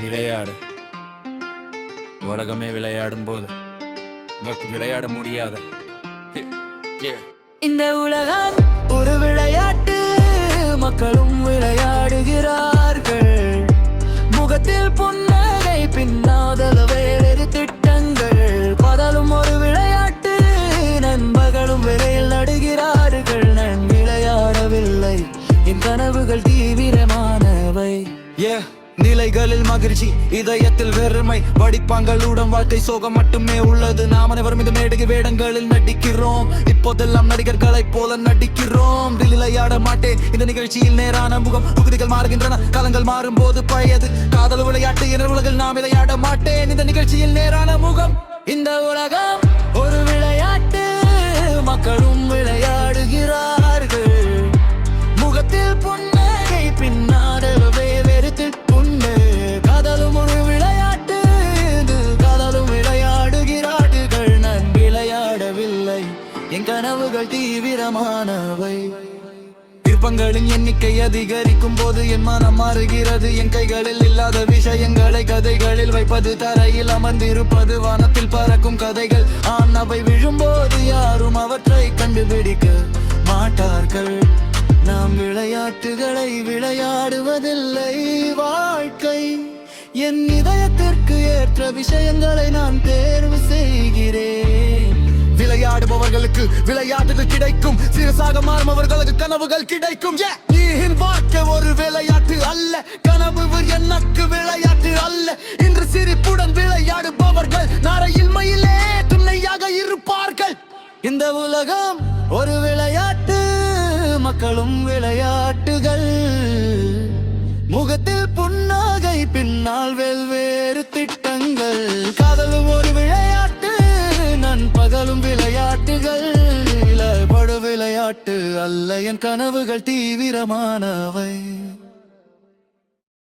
விளையாடு. உலகமே விளையாடும் போது விளையாட முடியாத இந்த உலகம் ஒரு விளையாட்டு, மக்களும் விளையாடுகிறார்கள். முகத்தில் புன்னகை, பின்னாதல வேறு திட்டங்கள். பகலும் ஒரு விளையாட்டு, நண்பர்களும் விலையில் நடுகிறார்கள். நான் விளையாடவில்லை, என் கனவுகள் தீவிரமானவை. நிலைகளில் மகிழ்ச்சி, இதயத்தில் வெறுமை, வடிப்பாங்களுடன் வாழ்க்கை சோகம் மட்டுமே உள்ளது. நாம் அனைவரும் இந்த மேடகை வேடங்களில் நடிக்கிறோம். இப்போதெல்லாம் நடிகர்களைப் போல நடிக்கிறோம். விளையாட மாட்டேன் இந்த நிகழ்ச்சியில் நேரான முகம். பகுதிகள் மாறுகின்றன, காலங்கள் மாறும் போது பழையது. காதல் விளையாட்டு என்ற உலகில் நாம் விளையாட மாட்டேன் இந்த நிகழ்ச்சியில் நேரான முகம். இந்த உலகம் ஒரு விளையாட்டு, மக்களும் விளையாடுகிறார்கள். முகத்தில் புன்னகை, பின்னாடல் வேறு திட்டுண்டு. காதலும் ஒரு விளையாட்டு, காதலும் விளையாடுகிறார்கள். நான் விளையாடவில்லை, என் கனவுகள் தீவிரமானவை. விருப்பங்களின் எண்ணிக்கை அதிகரிக்கும் போது என் மனம் மாறுகிறது. என் கைகளில் இல்லாத விஷயங்களை கதைகளில் வைப்பது, தரையில் அமர்ந்திருப்பது, வானத்தில் பறக்கும் கதைகள். அவை விழும்போது யாரும் அவற்றை கண்டுபிடிக்க மாட்டார்கள். நாம் விளையாட்டுகளை விளையாடுவதில்லை. வாழ்க்கை என் இதயத்திற்கு ஏற்ற விஷயங்களை நான் தேர்வு செய்கிறேன். விளையாடுபவர்களுக்கு விளையாட்டுகள் கிடைக்கும், சீரியஸாக மாறும் அவர்களுக்கு கனவுகள் கிடைக்கும். வாழ்க்கை ஒரு விளையாட்டு அல்ல, கனவு எனக்கு விளையாட்டு அல்ல. இன்று சிரிப்புடன் விளையாடுபவர்கள் நாளையில் மயிலே துணையாக இருப்பார்கள். இந்த உலகம் ஒரு விளையாட்டு, மக்களும் விளையாட்டுகள். முகத்தில் புன்னகை, பின்னால் வெவ்வேறு திட்டங்கள். காதலும் ஒரு விளையாட்டு, நண்பகலும் விளையாட்டுகள். படு விளையாட்டு அல்ல, என் கனவுகள் தீவிரமானவை.